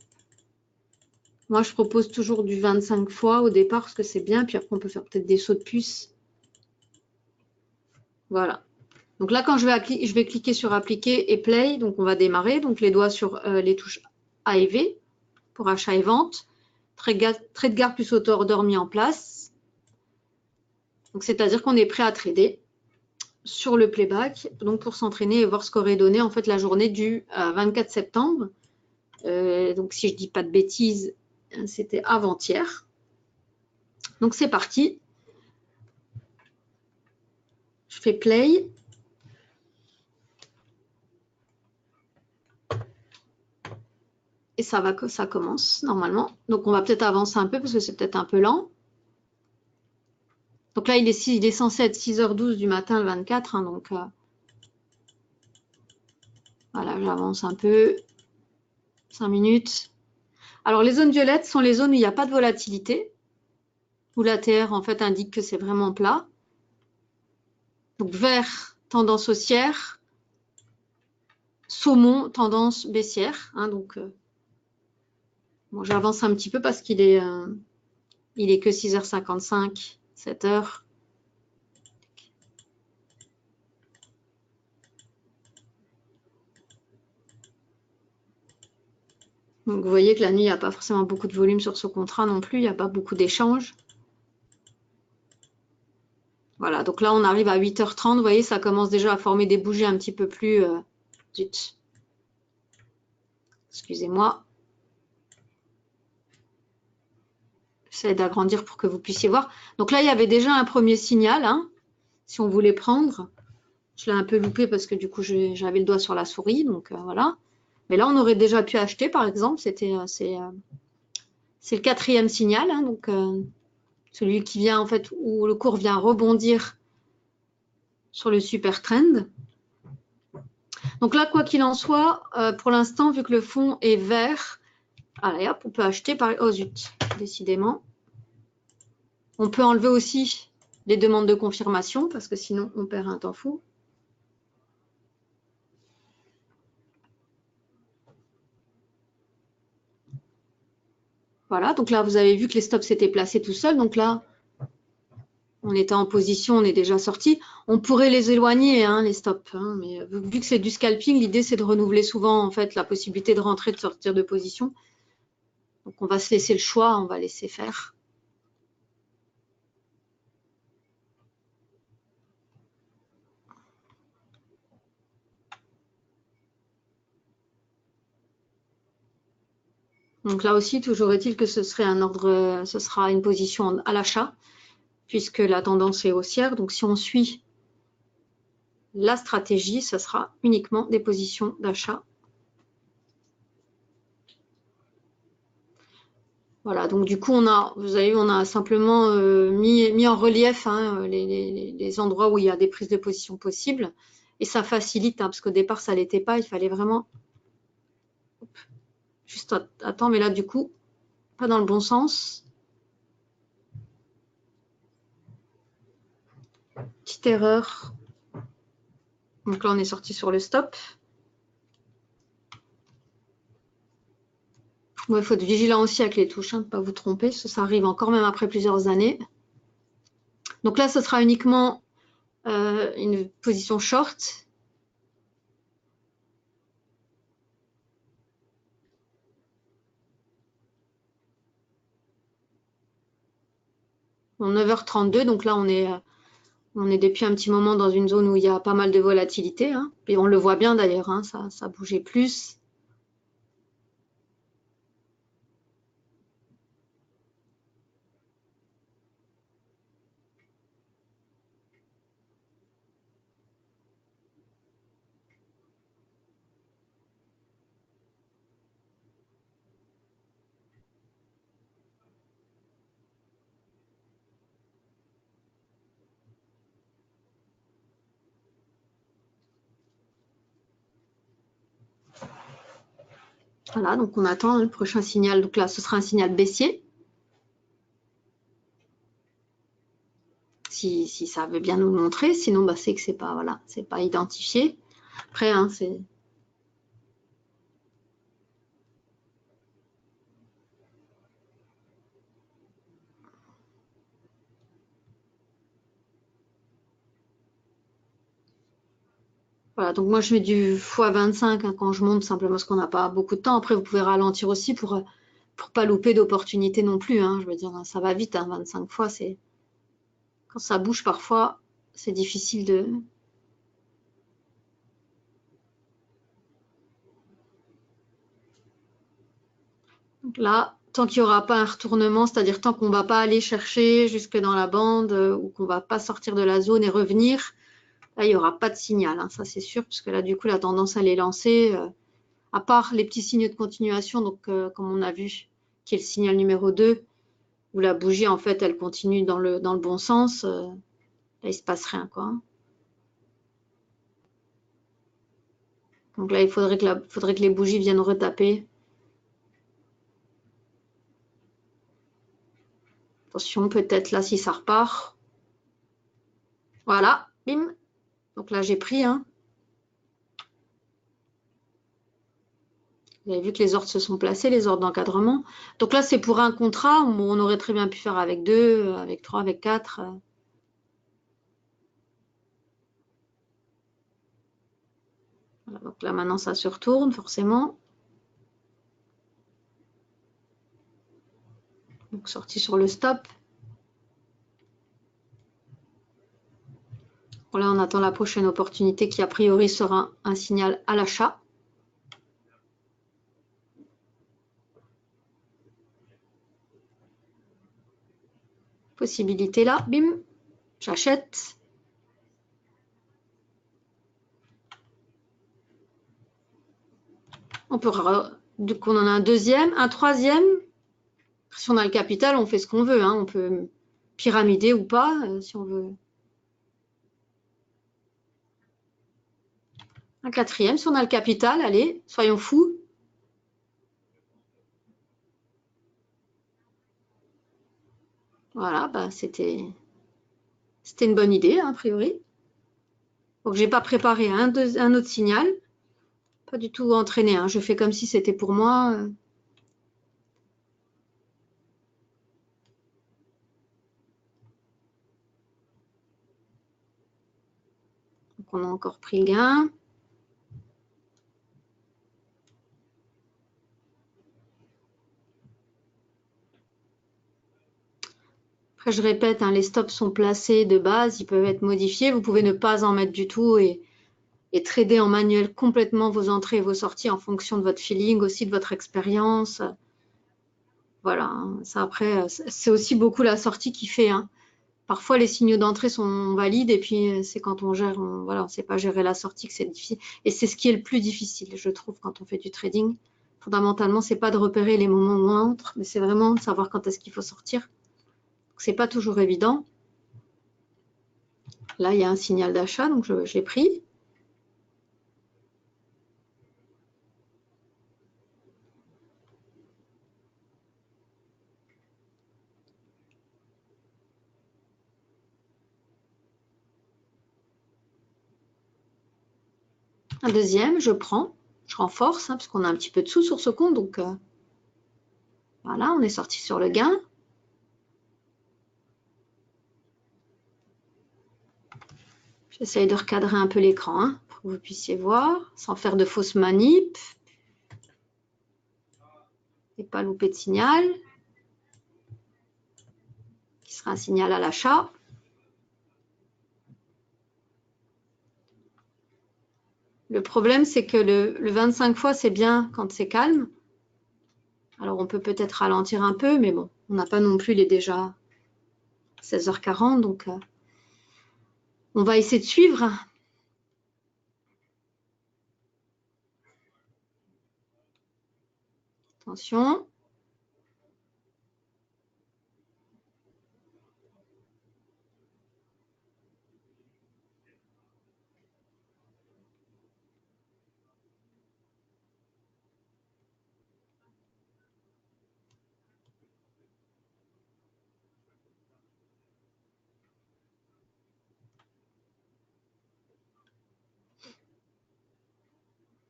Moi, je propose toujours du 25 fois au départ, parce que c'est bien, puis après, on peut faire peut-être des sauts de puce. Voilà. Donc là, quand je vais cliquer sur appliquer et play, donc on va démarrer. Donc les doigts sur les touches A et V pour achat et vente. TradeGuard plus Auto-Order mis en place. Donc c'est-à-dire qu'on est prêt à trader sur le playback, donc pour s'entraîner et voir ce qu'aurait donné en fait la journée du 24 septembre. Donc si je dis pas de bêtises, c'était avant-hier. Donc c'est parti. Je fais play. Et ça commence normalement. Donc on va peut-être avancer un peu parce que c'est peut-être un peu lent. Donc là, il est censé être 6h12 du matin le 24. Hein, donc voilà, j'avance un peu. 5 minutes. Alors, les zones violettes sont les zones où il n'y a pas de volatilité, où l'ATR en fait indique que c'est vraiment plat. Donc, vert, tendance haussière. Saumon, tendance baissière. Hein, donc, bon, j'avance un petit peu parce qu'il est que 6h55, 7h. Donc, vous voyez que la nuit, il n'y a pas forcément beaucoup de volume sur ce contrat non plus. Il n'y a pas beaucoup d'échanges. Voilà, donc là, on arrive à 8h30. Vous voyez, ça commence déjà à former des bougies un petit peu plus... zut. Excusez-moi. J'essaie d'agrandir pour que vous puissiez voir. Donc là, il y avait déjà un premier signal, hein, si on voulait prendre. Je l'ai un peu loupé parce que du coup, j'avais le doigt sur la souris. Donc voilà. Mais là, on aurait déjà pu acheter, par exemple. C'est le 4e signal. Hein, donc celui qui vient, en fait, où le cours vient rebondir sur le super trend. Donc là, quoi qu'il en soit, pour l'instant, vu que le fond est vert, allez hop, on peut acheter par... Oh zut, décidément. On peut enlever aussi les demandes de confirmation parce que sinon, on perd un temps fou. Voilà, donc là, vous avez vu que les stops s'étaient placés tout seuls. Donc là, on était en position, on est déjà sorti. On pourrait les éloigner, hein, les stops. Hein, mais vu que c'est du scalping, l'idée, c'est de renouveler souvent en fait la possibilité de rentrer, de sortir de position. Donc, on va se laisser le choix, on va laisser faire. Donc là aussi, toujours est-il que ce serait un ordre, ce sera une position à l'achat, puisque la tendance est haussière. Donc si on suit la stratégie, ce sera uniquement des positions d'achat. Voilà, donc du coup, vous avez vu, on a simplement mis en relief hein, les endroits où il y a des prises de position possibles. Et ça facilite, hein, parce qu'au départ, ça ne l'était pas. Il fallait vraiment... Juste, attends, mais là, du coup, pas dans le bon sens. Petite erreur. Donc là, on est sorti sur le stop. Il faut être vigilant aussi avec les touches, hein, de ne pas vous tromper. Ça arrive encore même après plusieurs années. Donc là, ce sera uniquement une position short. Bon, 9h32, donc là, on est depuis un petit moment dans une zone où il y a pas mal de volatilité. Hein, et on le voit bien d'ailleurs, hein, ça bougeait plus. Voilà, donc on attend le prochain signal. Donc là, ce sera un signal baissier. Si ça veut bien nous le montrer, sinon bah, c'est que c'est pas, voilà, c'est pas identifié. Après, hein, c'est... Voilà, donc moi je mets du x25 hein, quand je monte, simplement parce qu'on n'a pas beaucoup de temps. Après, vous pouvez ralentir aussi pour pas louper d'opportunités non plus. Hein. Je veux dire, ça va vite, hein, 25 fois, c'est... Quand ça bouge parfois, c'est difficile de... Donc là, tant qu'il n'y aura pas un retournement, c'est-à-dire tant qu'on ne va pas aller chercher jusque dans la bande ou qu'on ne va pas sortir de la zone et revenir, là, il n'y aura pas de signal, hein, ça c'est sûr, parce que là, du coup, la tendance, elle est lancée, à part les petits signes de continuation, donc comme on a vu, qui est le signal numéro 2, où la bougie, en fait, elle continue dans le bon sens, là, il se passe rien, quoi. Donc là, il faudrait que les bougies viennent retaper. Attention, peut-être là, si ça repart. Voilà, bim. Donc là, j'ai pris, hein. Vous avez vu que les ordres se sont placés, les ordres d'encadrement. Donc là, c'est pour un contrat. On aurait très bien pu faire avec 2, avec 3, avec 4. Voilà, donc là, maintenant, ça se retourne, forcément. Donc, sorti sur le stop. Voilà, on attend la prochaine opportunité qui, a priori, sera un signal à l'achat. Possibilité là, bim, j'achète. On peut, du coup, on en a un deuxième, un troisième. Si on a le capital, on fait ce qu'on veut, hein. On peut pyramider ou pas, si on veut. Un quatrième, si on a le capital, allez, soyons fous. Voilà, bah, c'était une bonne idée, hein, a priori. Donc, j'ai pas préparé un autre signal. Pas du tout entraîné, hein. Je fais comme si c'était pour moi. Donc, on a encore pris le gain. Après, je répète, hein, les stops sont placés de base, ils peuvent être modifiés. Vous pouvez ne pas en mettre du tout et trader en manuel complètement vos entrées et vos sorties en fonction de votre feeling, aussi de votre expérience. Voilà, hein. Ça après, c'est aussi beaucoup la sortie qui fait, hein. Parfois, les signaux d'entrée sont valides et puis c'est quand on gère, voilà, on ne sait pas gérer la sortie que c'est difficile. Et c'est ce qui est le plus difficile, je trouve, quand on fait du trading. Fondamentalement, c'est pas de repérer les moments où on entre, mais c'est vraiment de savoir quand est-ce qu'il faut sortir. C'est pas toujours évident. Là, il y a un signal d'achat, donc je l'ai pris. Un deuxième, je prends, je renforce, hein, parce qu'on a un petit peu de sous sur ce compte, donc voilà, on est sorti sur le gain. J'essaye de recadrer un peu l'écran, hein, pour que vous puissiez voir, sans faire de fausses manip. Et pas louper de signal, qui sera un signal à l'achat. Le problème, c'est que le 25 fois, c'est bien quand c'est calme. Alors, on peut peut-être ralentir un peu, mais bon, on n'a pas non plus, il est déjà 16h40, donc on va essayer de suivre. Attention.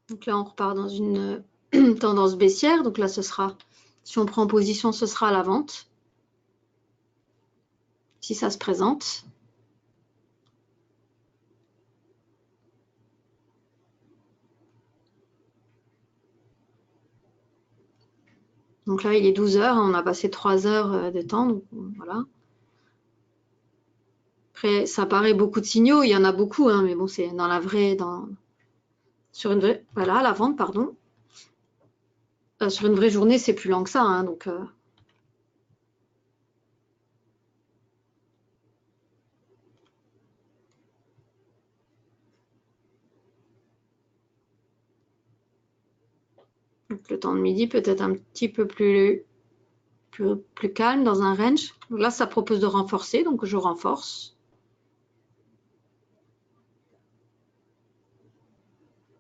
Donc là, on repart dans une tendance baissière. Donc là, ce sera, si on prend position, ce sera à la vente, si ça se présente. Donc là, il est 12 heures, on a passé 3 heures de temps, donc voilà. Après, ça paraît beaucoup de signaux, il y en a beaucoup, hein, mais bon, c'est dans la vraie, sur une vraie, voilà, la vente, pardon. Sur une vraie journée, c'est plus lent que ça, hein, donc le temps de midi peut être un petit peu plus plus calme, dans un range. Donc là, ça propose de renforcer, donc je renforce.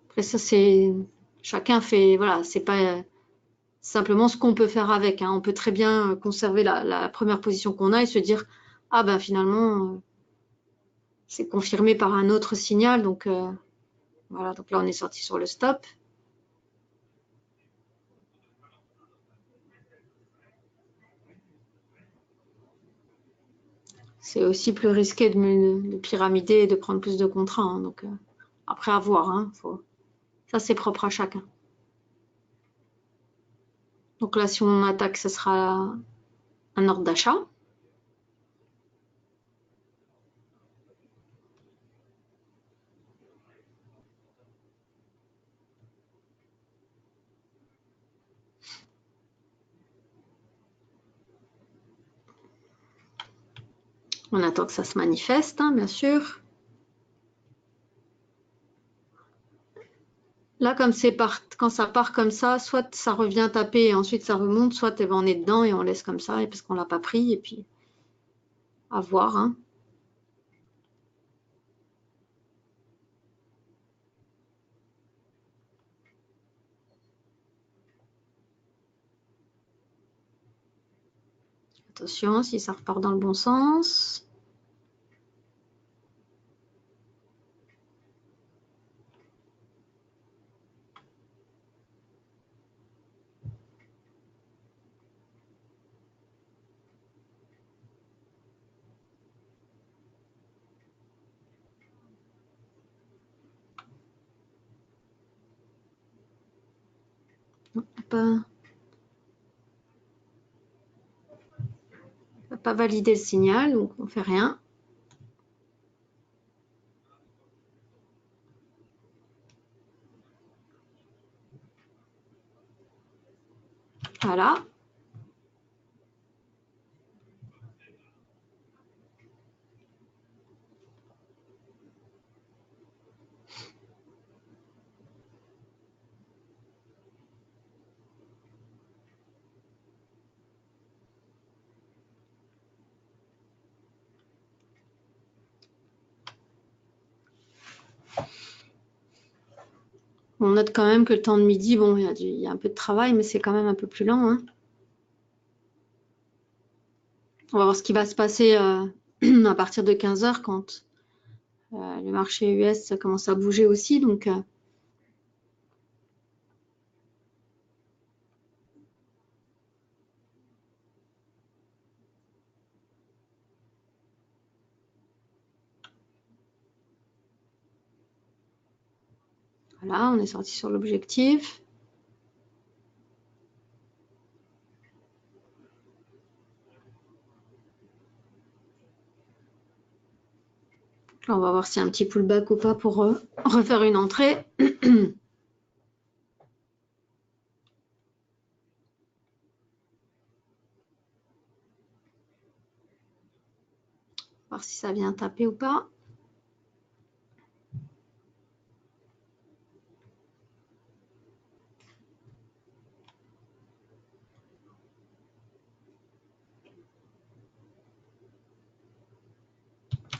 Après ça, c'est chacun fait, voilà, c'est pas simplement ce qu'on peut faire avec. Hein. On peut très bien conserver la première position qu'on a et se dire, ah ben finalement, c'est confirmé par un autre signal. Donc voilà, donc là on est sorti sur le stop. C'est aussi plus risqué de pyramider et de prendre plus de contrats. Hein. Donc après à voir, hein, ça c'est propre à chacun. Donc là, si on attaque, ce sera un ordre d'achat. On attend que ça se manifeste, hein, bien sûr. Là, quand ça part comme ça, soit ça revient taper et ensuite ça remonte, soit on est dedans et on laisse comme ça, et parce qu'on l'a pas pris, et puis à voir. Hein. Attention, si ça repart dans le bon sens. Non, pas valider le signal, donc on fait rien. Voilà. On note quand même que le temps de midi, bon, il y a un peu de travail, mais c'est quand même un peu plus lent. Hein. On va voir ce qui va se passer à partir de 15 h quand le marché US commence à bouger aussi. Donc, voilà, on est sorti sur l'objectif. Là, on va voir s'il y a un petit pullback ou pas pour refaire une entrée. Voir si ça vient taper ou pas.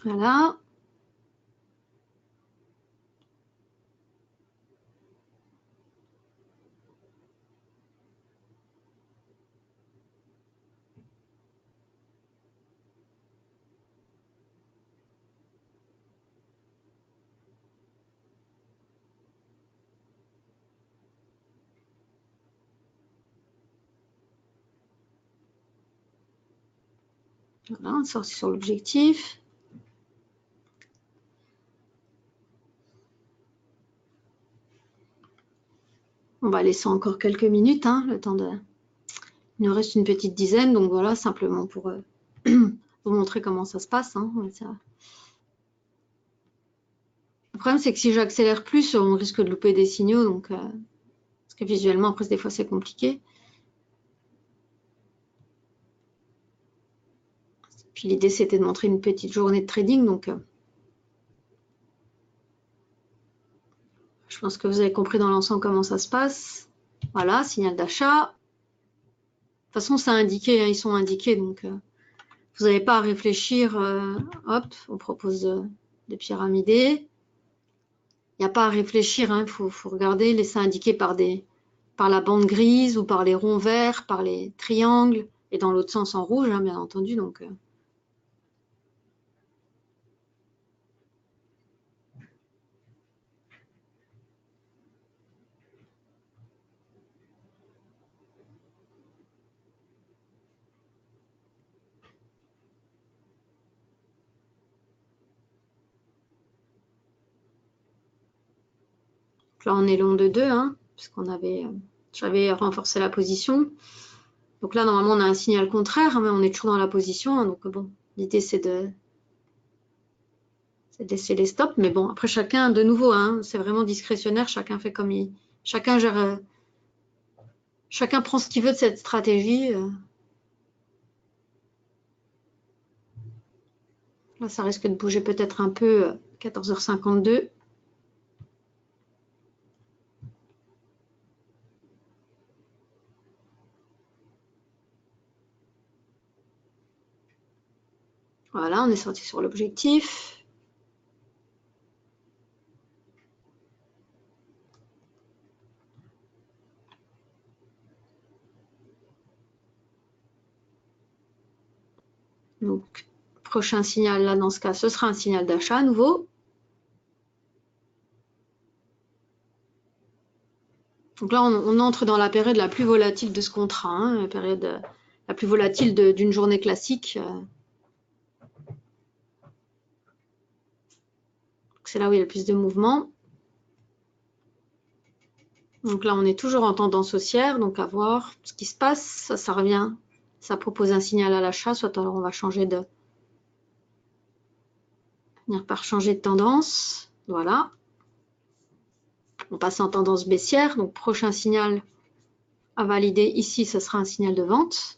Voilà. Voilà, on est sorti sur l'objectif. On va laisser encore quelques minutes, hein, le temps de... Il nous reste une petite dizaine, donc voilà, simplement pour vous montrer comment ça se passe. Hein. Le problème, c'est que si j'accélère plus, on risque de louper des signaux, donc parce que visuellement, après, des fois, c'est compliqué. Puis l'idée, c'était de montrer une petite journée de trading, donc je pense que vous avez compris dans l'ensemble comment ça se passe. Voilà, signal d'achat. façon, c'est indiqué, hein, ils sont indiqués, donc vous n'avez pas à réfléchir. Hop, on propose de pyramider. Il n'y a pas à réfléchir, hein, faut regarder, laisser indiquer par la bande grise ou par les ronds verts, par les triangles, et dans l'autre sens en rouge, hein, bien entendu. Donc, là, on est long de 2, hein, puisqu'on avait, j'avais renforcé la position. Donc là, normalement, on a un signal contraire, hein, mais on est toujours dans la position. Hein, donc bon, l'idée, c'est de laisser les stops. Mais bon, après, chacun, de nouveau, hein, c'est vraiment discrétionnaire. Chacun fait comme il... Chacun gère... chacun prend ce qu'il veut de cette stratégie. Là, ça risque de bouger peut-être un peu. 14h52. Voilà, on est sorti sur l'objectif. Donc, prochain signal, là, dans ce cas, ce sera un signal d'achat à nouveau. Donc là, on entre dans la période la plus volatile de ce contrat, hein, la période la plus volatile d'une journée classique. C'est là où il y a le plus de mouvement. Donc là, on est toujours en tendance haussière, donc à voir ce qui se passe. Ça revient, ça propose un signal à l'achat, soit alors on va finir par changer de tendance. Voilà. On passe en tendance baissière, donc prochain signal à valider ici, ce sera un signal de vente.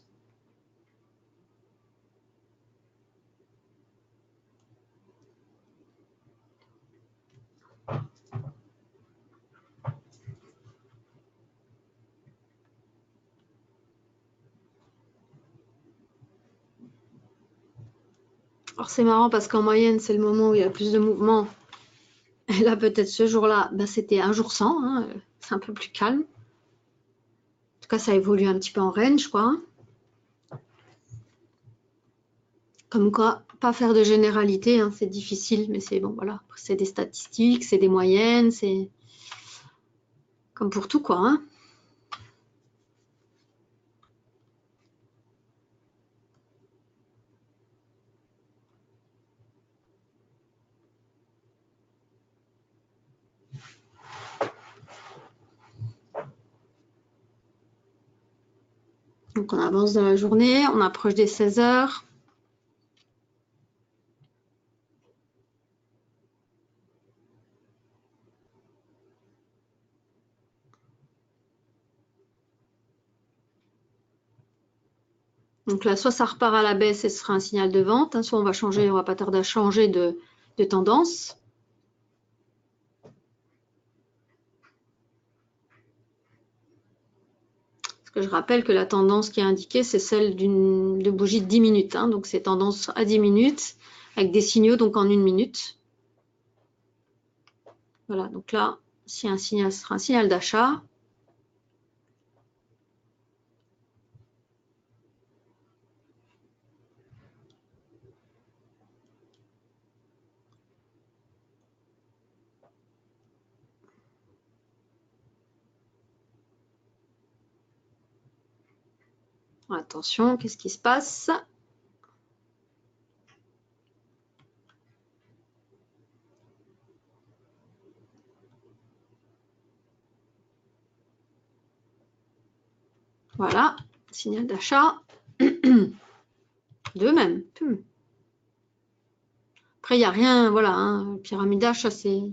Alors c'est marrant parce qu'en moyenne, c'est le moment où il y a le plus de mouvement. Et là, peut-être ce jour-là, ben, c'était un jour sans, hein, c'est un peu plus calme. En tout cas, ça évolue un petit peu en range, quoi. Comme quoi, pas faire de généralité, hein, c'est difficile, mais c'est bon, voilà. C'est des statistiques, c'est des moyennes, c'est comme pour tout, quoi. Hein. Donc on avance dans la journée, on approche des 16 heures. Donc là, soit ça repart à la baisse et ce sera un signal de vente, hein, soit on va pas tarder à changer de tendance. Parce que je rappelle que la tendance qui est indiquée, c'est celle de bougie de 10 minutes. Hein, donc c'est tendance à 10 minutes avec des signaux donc en 1 minute. Voilà, donc là, si un signal, ce sera un signal d'achat. Attention, qu'est-ce qui se passe? Voilà, signal d'achat. Deux même. Après, il n'y a rien, voilà, hein, pyramidage, ça c'est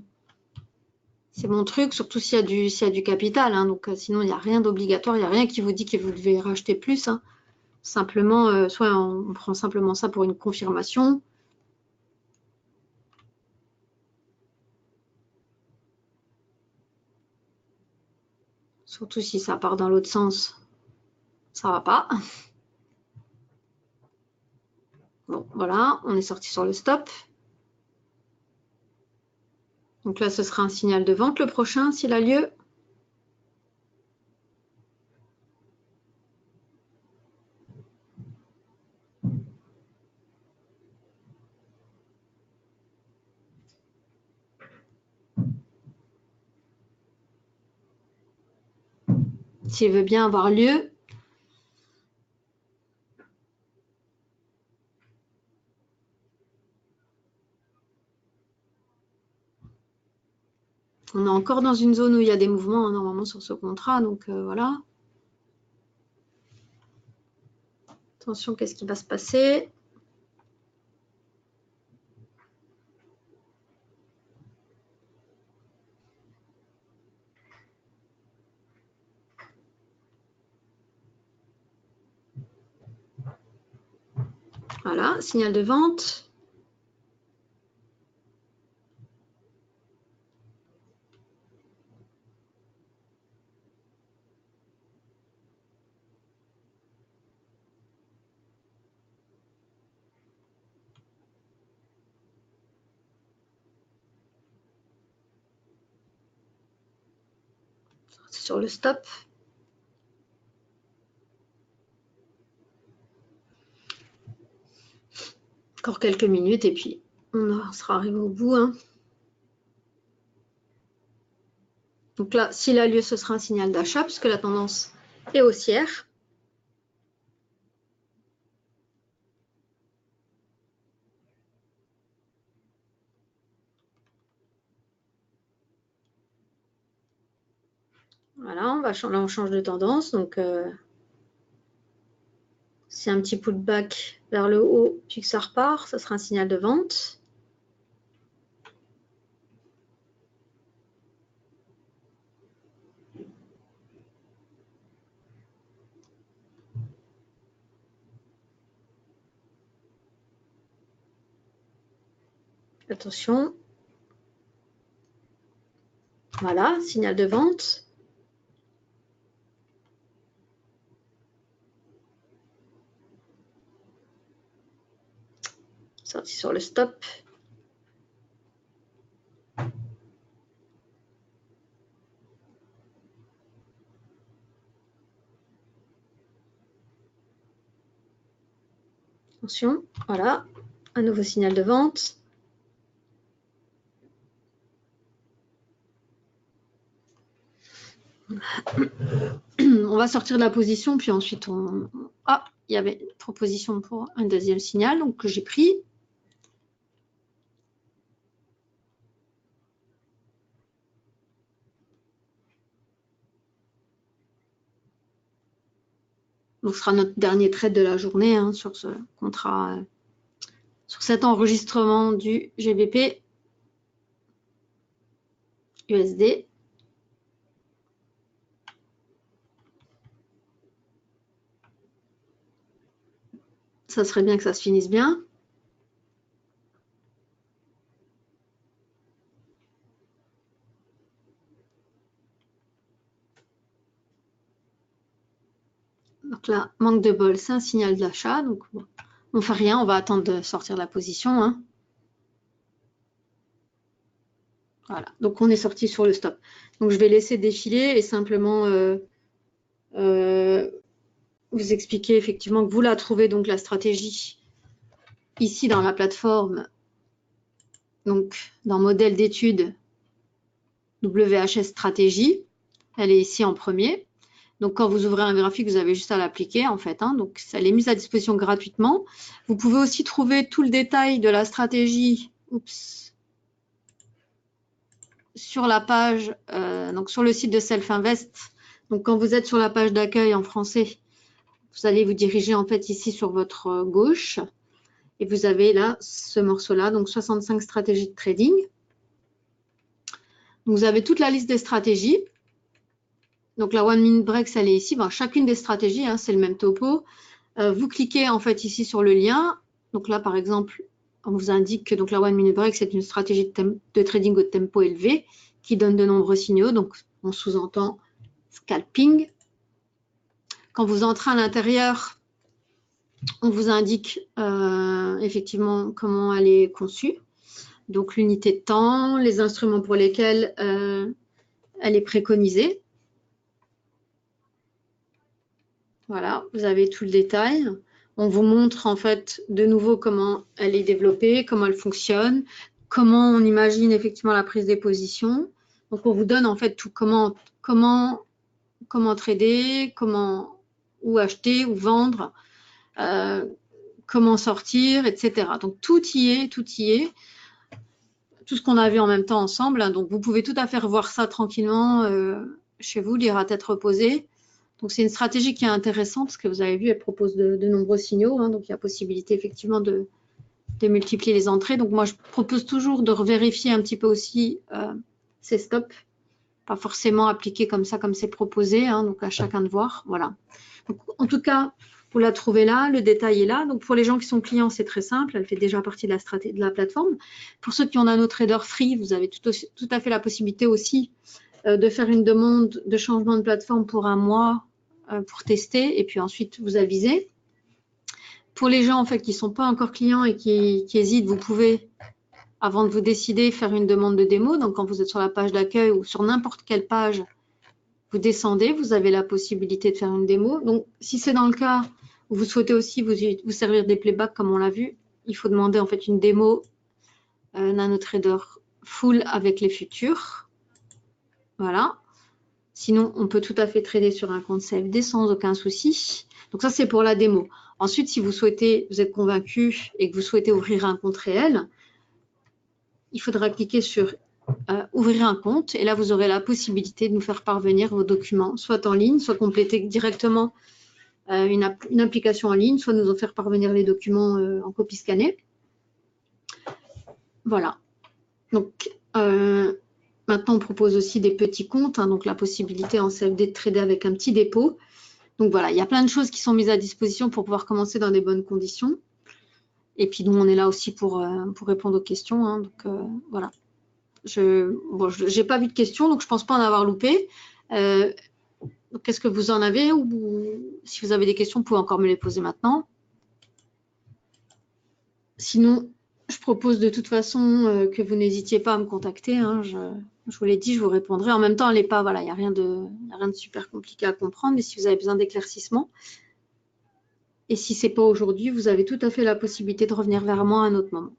mon truc, surtout s'il y a du capital. Hein, donc sinon, il n'y a rien d'obligatoire, il n'y a rien qui vous dit que vous devez racheter plus. Hein. Simplement, soit on prend simplement ça pour une confirmation. Surtout si ça part dans l'autre sens. ça va pas. Bon, voilà, on est sorti sur le stop. Donc là, ce sera un signal de vente le prochain s'il a lieu. S'il veut bien avoir lieu. On est encore dans une zone où il y a des mouvements hein, normalement sur ce contrat, donc voilà. Attention, qu'est-ce qui va se passer? Voilà, signal de vente. Sur le stop. Encore quelques minutes et puis on sera arrivé au bout. Hein. Donc là, s'il a lieu, ce sera un signal d'achat puisque la tendance est haussière. Voilà, là on change de tendance. Donc c'est un petit pullback vers le haut puis que ça repart, ça sera un signal de vente. Attention. Voilà, signal de vente. Sorti sur le stop. Attention, voilà, un nouveau signal de vente. On va sortir de la position, puis ensuite on... Ah, il y avait une proposition pour un deuxième signal, donc que j'ai pris. Donc ce sera notre dernier trade de la journée hein, sur ce contrat, sur cet enregistrement du GBP USD. Ça serait bien que ça se finisse bien. Donc là, manque de bol, c'est un signal d'achat. Donc bon, on ne fait rien, on va attendre de sortir de la position. Hein. Voilà, donc on est sorti sur le stop. Donc je vais laisser défiler et simplement vous expliquer effectivement que vous la trouvez donc la stratégie ici dans la plateforme, donc dans modèle d'étude WHS stratégie. Elle est ici en premier. Donc quand vous ouvrez un graphique, vous avez juste à l'appliquer en fait. Hein. Donc elle est mise à disposition gratuitement. Vous pouvez aussi trouver tout le détail de la stratégie. Oups. Sur la page, donc sur le site de Self Invest. Donc quand vous êtes sur la page d'accueil en français, vous allez vous diriger en fait ici sur votre gauche et vous avez là ce morceau-là, donc 65 stratégies de trading. Donc, vous avez toute la liste des stratégies. Donc la One Minute Break, elle est ici. Bon, chacune des stratégies, hein, c'est le même topo. Vous cliquez en fait ici sur le lien. Donc là, par exemple, on vous indique que donc la One Minute Break, c'est une stratégie de trading au tempo élevé qui donne de nombreux signaux. Donc on sous-entend scalping. Quand vous entrez à l'intérieur, on vous indique effectivement comment elle est conçue. Donc l'unité de temps, les instruments pour lesquels elle est préconisée. Voilà, vous avez tout le détail. On vous montre en fait de nouveau comment elle est développée, comment elle fonctionne, comment on imagine effectivement la prise des positions. Donc on vous donne en fait tout, comment trader, où acheter, où vendre, comment sortir, etc. Donc tout y est, tout ce qu'on a vu en même temps ensemble. Donc vous pouvez tout à fait revoir ça tranquillement chez vous, lire à tête reposée. Donc c'est une stratégie qui est intéressante parce que vous avez vu, elle propose de nombreux signaux. Donc il y a possibilité effectivement de multiplier les entrées. Donc moi je propose toujours de revérifier un petit peu aussi ces stops. Pas forcément appliquer comme ça, comme c'est proposé. Donc à chacun de voir. Voilà. Donc, en tout cas, vous la trouvez là, le détail est là. Donc pour les gens qui sont clients, c'est très simple. Elle fait déjà partie de la stratégie de la plateforme. Pour ceux qui ont un autre trader free, vous avez tout à fait la possibilité aussi de faire une demande de changement de plateforme pour un mois pour tester et puis ensuite vous aviser. Pour les gens en fait qui ne sont pas encore clients et qui hésitent, vous pouvez, avant de vous décider, faire une demande de démo. Donc quand vous êtes sur la page d'accueil ou sur n'importe quelle page, vous descendez, vous avez la possibilité de faire une démo. Donc si c'est dans le cas où vous souhaitez aussi vous servir des playbacks comme on l'a vu, il faut demander en fait une démo NanoTrader full avec les futurs. Voilà. Sinon, on peut tout à fait trader sur un compte CFD sans aucun souci. Donc ça, c'est pour la démo. Ensuite, si vous êtes convaincu et que vous souhaitez ouvrir un compte réel, il faudra cliquer sur ouvrir un compte. Et là, vous aurez la possibilité de nous faire parvenir vos documents, soit en ligne, soit compléter directement une application en ligne, soit nous en faire parvenir les documents en copie scannée. Voilà. Donc, maintenant, on propose aussi des petits comptes, donc la possibilité en CFD de trader avec un petit dépôt. Donc voilà, il y a plein de choses qui sont mises à disposition pour pouvoir commencer dans des bonnes conditions. Et puis nous, on est là aussi pour répondre aux questions. Donc voilà. J'ai pas vu de questions, donc je pense pas en avoir loupé. Qu'est-ce que vous en avez? Ou si vous avez des questions, vous pouvez encore me les poser maintenant. Sinon, je propose de toute façon que vous n'hésitiez pas à me contacter. Je vous l'ai dit, je vous répondrai. En même temps, il n'y a rien de super compliqué à comprendre, mais si vous avez besoin d'éclaircissement, et si ce n'est pas aujourd'hui, vous avez tout à fait la possibilité de revenir vers moi à un autre moment.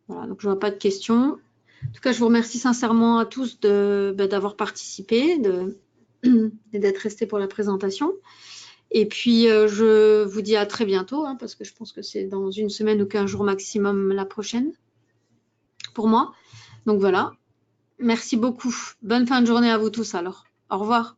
Voilà, donc je ne vois pas de questions. En tout cas, je vous remercie sincèrement à tous d'avoir participé et d'être restés pour la présentation. Et puis, je vous dis à très bientôt, parce que je pense que c'est dans une semaine ou 15 jours maximum la prochaine pour moi. Donc voilà, merci beaucoup. Bonne fin de journée à vous tous alors. Au revoir.